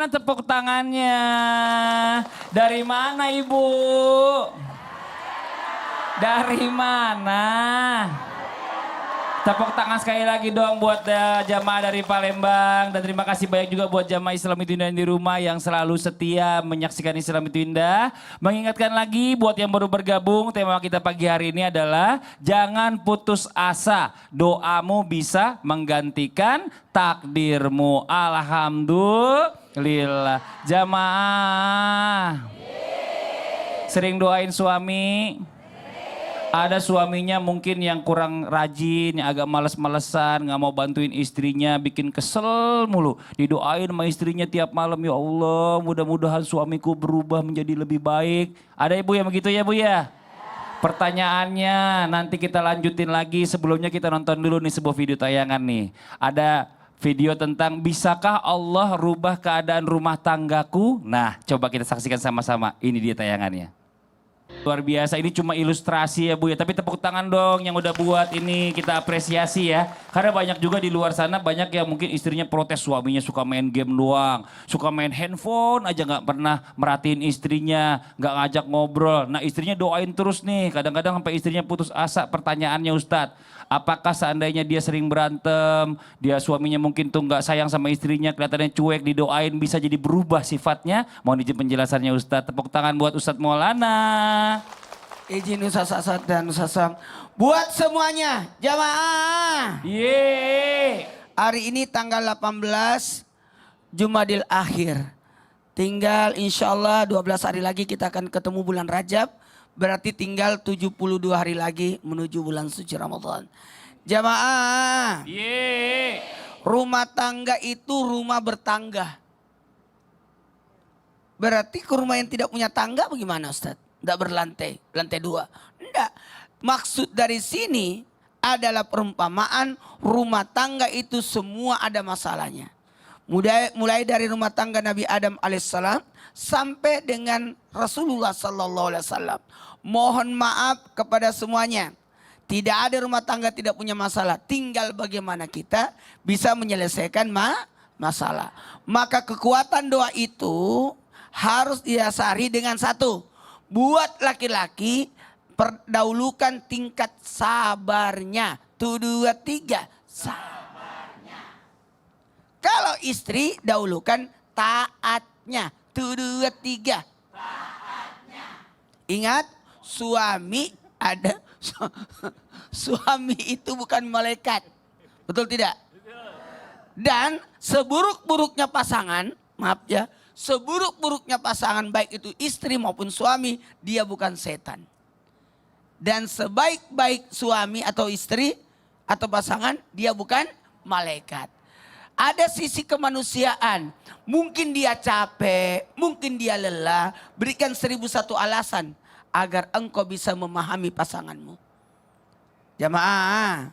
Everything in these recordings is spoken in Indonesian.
mana tepuk tangannya? Dari mana Ibu? Dari mana? Tepuk tangan sekali lagi dong buat jamaah dari Palembang. Dan terima kasih banyak juga buat jamaah Islam Itu Indah di rumah yang selalu setia menyaksikan Islam Itu Indah. Mengingatkan lagi buat yang baru bergabung, tema kita pagi hari ini adalah jangan putus asa. Doamu bisa menggantikan takdirmu. Alhamdulillah. Jamaah. Sering doain suami? Ada suaminya mungkin yang kurang rajin, yang agak males-malesan, gak mau bantuin istrinya, bikin kesel mulu. Didoain sama istrinya tiap malam, ya Allah mudah-mudahan suamiku berubah menjadi lebih baik. Ada ibu yang begitu ya Bu ya? Pertanyaannya nanti kita lanjutin lagi, sebelumnya kita nonton dulu nih sebuah video tayangan nih. Ada video tentang bisakah Allah rubah keadaan rumah tanggaku? Nah coba kita saksikan sama-sama, ini dia tayangannya. Luar biasa, ini cuma ilustrasi ya Bu ya, tapi tepuk tangan dong yang udah buat ini, kita apresiasi ya. Karena banyak juga di luar sana, banyak yang mungkin istrinya protes suaminya suka main game doang, suka main handphone aja gak pernah merhatiin istrinya, gak ngajak ngobrol. Nah istrinya doain terus nih, kadang-kadang sampai istrinya putus asa. Pertanyaannya Ustadz, apakah seandainya dia sering berantem, dia suaminya mungkin tuh gak sayang sama istrinya, kelihatannya cuek, didoain bisa jadi berubah sifatnya? Mohon izin penjelasannya Ustadz. Tepuk tangan buat Ustadz Maulana. Izin Ustaz Asad dan Ustaz Sam. Buat semuanya, jamaah. Yeay. Hari ini tanggal 18 Jumadil Akhir. Tinggal insya Allah 12 hari lagi kita akan ketemu bulan Rajab. Berarti tinggal 72 hari lagi menuju bulan suci Ramadan. Jamaah. Yeay. Rumah tangga itu rumah bertangga. Berarti ke rumah yang tidak punya tangga bagaimana Ustaz? Tidak berlantai, lantai 2. Tidak. Maksud dari sini adalah perumpamaan rumah tangga itu semua ada masalahnya. Mulai dari rumah tangga Nabi Adam alaihissalam sampai dengan Rasulullah sallallahu alaihi wasallam. Mohon maaf kepada semuanya. Tidak ada rumah tangga tidak punya masalah. Tinggal bagaimana kita bisa menyelesaikan masalah. Maka kekuatan doa itu harus didasari dengan satu. Buat laki-laki perdahulukan tingkat sabarnya. 1, 2, 3 sabarnya. Kalau istri dahulukan taatnya. 1, 2, 3 taatnya. Ingat suami ada suami itu bukan malaikat. Betul tidak? Dan seburuk-buruknya pasangan, maaf ya. Seburuk-buruknya pasangan baik itu istri maupun suami, dia bukan setan. Dan sebaik-baik suami atau istri atau pasangan, dia bukan malaikat. Ada sisi kemanusiaan. Mungkin dia capek, mungkin dia lelah. Berikan 1001 alasan agar engkau bisa memahami pasanganmu. Jamaah.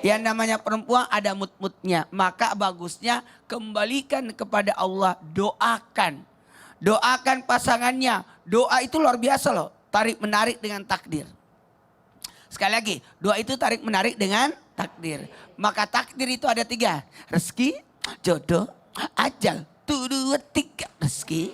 Yang namanya perempuan ada mut-mutnya. Maka bagusnya kembalikan kepada Allah. Doakan. Doakan pasangannya. Doa itu luar biasa loh. Tarik menarik dengan takdir. Sekali lagi. Doa itu tarik menarik dengan takdir. Maka takdir itu ada 3. Rezeki, jodoh, ajal. 1, 2, 3. Rezeki,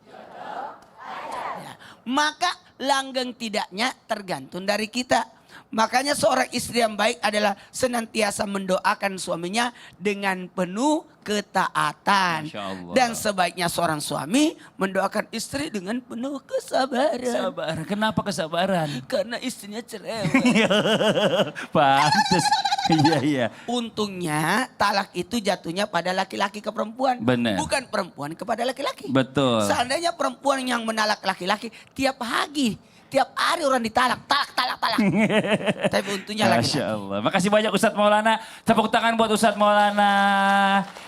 jodoh, ajal. Ya. Maka langgeng tidaknya tergantung dari kita. Makanya seorang istri yang baik adalah senantiasa mendoakan suaminya dengan penuh ketaatan. Dan sebaiknya seorang suami mendoakan istri dengan penuh kesabaran. Sabar. Kenapa kesabaran? Karena istrinya cerewet. Pantes. Iya, iya. Untungnya talak itu jatuhnya pada laki-laki ke perempuan. Benar. Bukan perempuan kepada laki-laki. Betul. Seandainya perempuan yang menalak laki-laki tiap hari. Tiap hari orang ditalak, talak. Tapi untungnya laki-laki. Masya Allah. Makasih banyak Ustadz Maulana. Tepuk tangan buat Ustadz Maulana.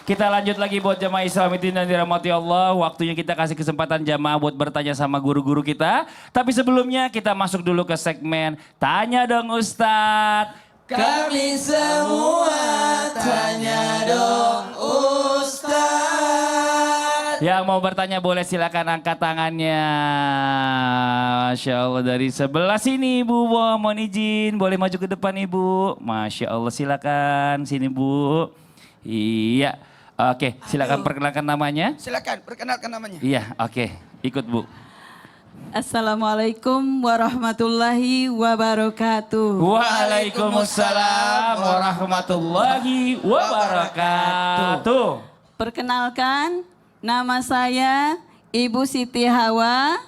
Kita lanjut lagi buat jamaah Islam Itu Indah dirahmati Allah. Waktunya kita kasih kesempatan jamaah buat bertanya sama guru-guru kita. Tapi sebelumnya kita masuk dulu ke segmen Tanya Dong Ustadz. Kami semua tanya dong Ustaz. Yang mau bertanya boleh silakan angkat tangannya. Masya Allah dari sebelah sini Ibu, mohon izin. Boleh maju ke depan Ibu. Masya Allah silakan sini Bu. Iya. Oke, silakan perkenalkan namanya. Silakan perkenalkan namanya. Iya, oke. Ikut Bu. Assalamualaikum warahmatullahi wabarakatuh. Waalaikumsalam warahmatullahi wabarakatuh. Perkenalkan, nama saya Ibu Siti Hawa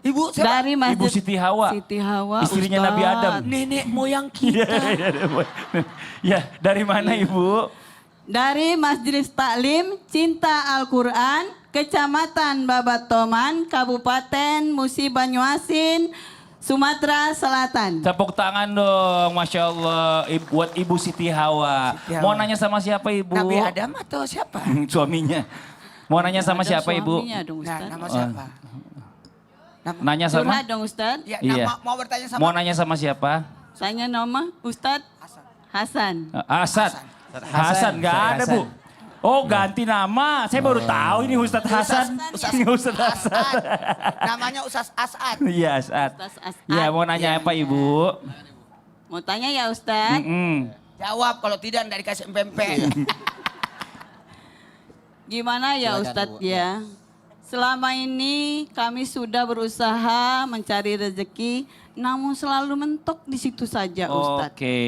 Ibu siapa? dari Masjid Ibu Siti Hawa. Siti Hawa, Istrinya Ustadz. Nabi Adam. Nenek moyang kita. Ya, dari mana Ibu? Dari Majelis Taklim Cinta Al-Quran, Kecamatan Babatoman, Kabupaten Musi Banyuasin, Sumatera Selatan. Tepuk tangan dong, Masya Allah. Buat Ibu Siti Hawa. Siti Hawa. Mau nanya sama siapa Ibu? Nabi Adam atau siapa? Suaminya. Mau nanya sama Ada siapa Ibu? suaminya dong, Nah, Ustadz. nama siapa? Nanya sama? Curhat dong Ustadz. Ya, Iya. mau bertanya sama Mau nanya sama siapa? Saya nama Ustadz Hasan. Hasan. Hasan, nggak ada Bu. Oh ganti nama, saya baru tahu ini Ustadz Hasan. Ustadz Hasan. Namanya Ustaz As'ad. Iya Asad. Ustadz As'ad. Iya mau nanya apa Ibu? Mau tanya ya Ustadz? Jawab, kalau tidak nggak dikasih empempe. Gimana ya Ustadz ya? Selama ini kami sudah berusaha mencari rezeki, namun selalu mentok di situ saja Ustadz. Oke.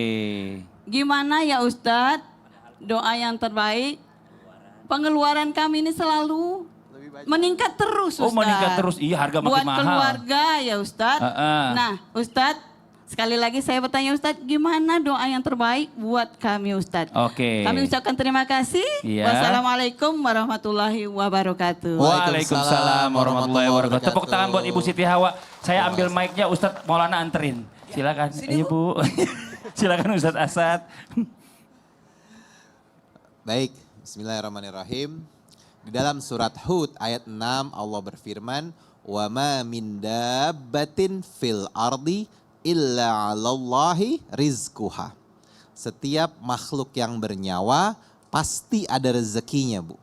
Gimana ya Ustadz? Doa yang terbaik, pengeluaran kami ini selalu meningkat terus Ustadz. Oh meningkat terus, iya harga makin Buat mahal. keluarga ya Ustadz. Nah Ustadz, sekali lagi saya bertanya Ustadz, gimana doa yang terbaik buat kami Ustadz? Oke. Kami ucapkan terima kasih. Iya. Wassalamualaikum warahmatullahi wabarakatuh. Waalaikumsalam warahmatullahi wabarakatuh. Tepuk tangan buat Ibu Siti Hawa. Saya ambil mic-nya Ustadz Maulana anterin. Silakan. Ayo Bu. Silakan Ustadz Asad. Baik, bismillahirrahmanirrahim. Di dalam surat Hud ayat 6 Allah berfirman, "Wa ma min dabbatin fil ardi illa 'alallahi rizquha." Setiap makhluk yang bernyawa pasti ada rezekinya, Bu.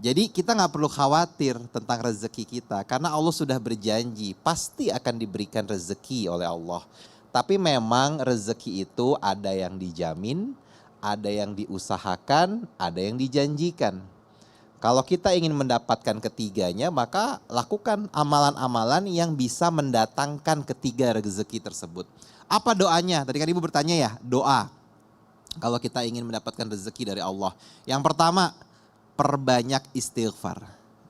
Jadi kita nggak perlu khawatir tentang rezeki kita karena Allah sudah berjanji pasti akan diberikan rezeki oleh Allah. Tapi memang rezeki itu ada yang dijamin, ada yang diusahakan, ada yang dijanjikan. Kalau kita ingin mendapatkan ketiganya, maka lakukan amalan-amalan yang bisa mendatangkan ketiga rezeki tersebut. Apa doanya? Tadi kan Ibu bertanya ya, doa. Kalau kita ingin mendapatkan rezeki dari Allah. Yang pertama, perbanyak istighfar.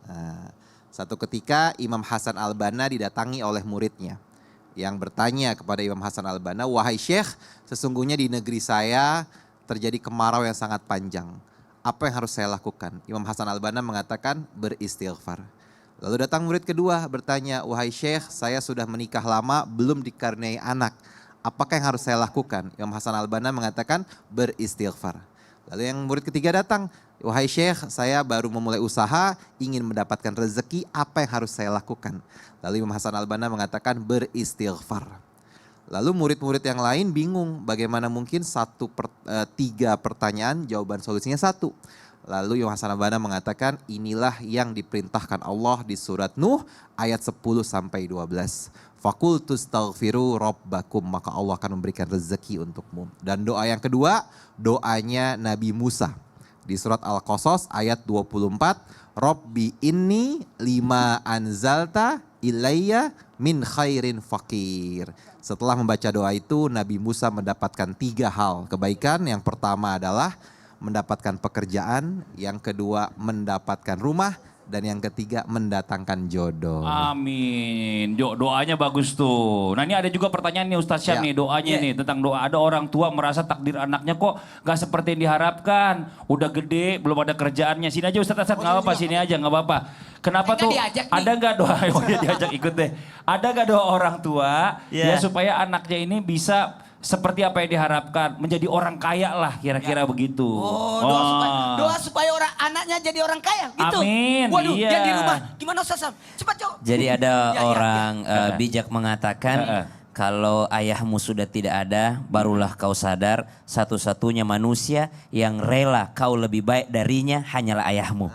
Nah, satu ketika Imam Hasan Al-Banna didatangi oleh muridnya. Yang bertanya kepada Imam Hasan Al-Banna, "Wahai Syekh, sesungguhnya di negeri saya terjadi kemarau yang sangat panjang. Apa yang harus saya lakukan?" Imam Hasan Al-Banna mengatakan beristighfar. Lalu datang murid kedua bertanya, "Wahai Syekh, saya sudah menikah lama belum dikaruniai anak. Apakah yang harus saya lakukan?" Imam Hasan Al-Banna mengatakan beristighfar. Lalu yang murid ketiga datang, "Wahai Syekh, saya baru memulai usaha, ingin mendapatkan rezeki, apa yang harus saya lakukan?" Lalu Imam Hasan Al-Banna mengatakan beristighfar. Lalu murid-murid yang lain bingung bagaimana mungkin tiga pertanyaan jawaban solusinya satu. Lalu Imam Hasan Al-Banna mengatakan inilah yang diperintahkan Allah di surat Nuh ayat 10 sampai 12. Fakultu astaghfiru rabbakum, maka Allah akan memberikan rezeki untukmu. Dan doa yang kedua, doanya Nabi Musa di surat Al-Qasas ayat 24. Rabbi inni lima anzalta ilayya min khairin fakir. Setelah membaca doa itu Nabi Musa mendapatkan 3 hal kebaikan. Yang pertama adalah mendapatkan pekerjaan, yang kedua mendapatkan rumah, dan yang ketiga mendatangkan jodoh. Amin. Doanya bagus tuh. Nah ini ada juga pertanyaan nih Ustaz Syam Ya. nih doanya nih tentang doa. Ada orang tua merasa takdir anaknya kok gak seperti yang diharapkan. Udah gede belum ada kerjaannya. Sini aja Ustaz Asad, gak apa-apa, sini aja gak apa-apa. Kenapa Saya tuh diajak nih. ada gak doa, oh ya diajak ikut deh. Ada gak doa orang tua ya supaya anaknya ini bisa seperti apa yang diharapkan. Menjadi orang kaya lah kira-kira begitu. Oh, doa supaya orang anaknya jadi orang kaya gitu. Amin, Waduh, iya. yang di rumah. Gimana Ustaz Sam? Cepat jawab. Jadi ada Ya, ya, orang bijak mengatakan kalau ayahmu sudah tidak ada, barulah kau sadar satu-satunya manusia yang rela kau lebih baik darinya hanyalah ayahmu.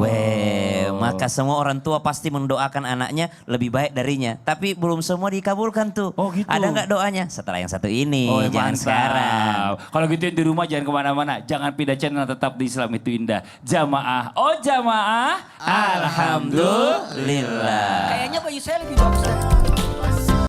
Weh, maka Maka semua orang tua pasti mendoakan anaknya lebih baik darinya. Tapi belum semua dikabulkan tuh. Oh, gitu. Ada nggak doanya? Setelah yang satu ini, Oh, jangan mantap. sekarang. Kalau gitu di rumah jangan kemana-mana. Jangan pindah channel, tetap di Islam itu indah. Jamaah. Oh jamaah. Alhamdulillah. Alhamdulillah. Kayaknya baju saya lebih bagus. Ustaz.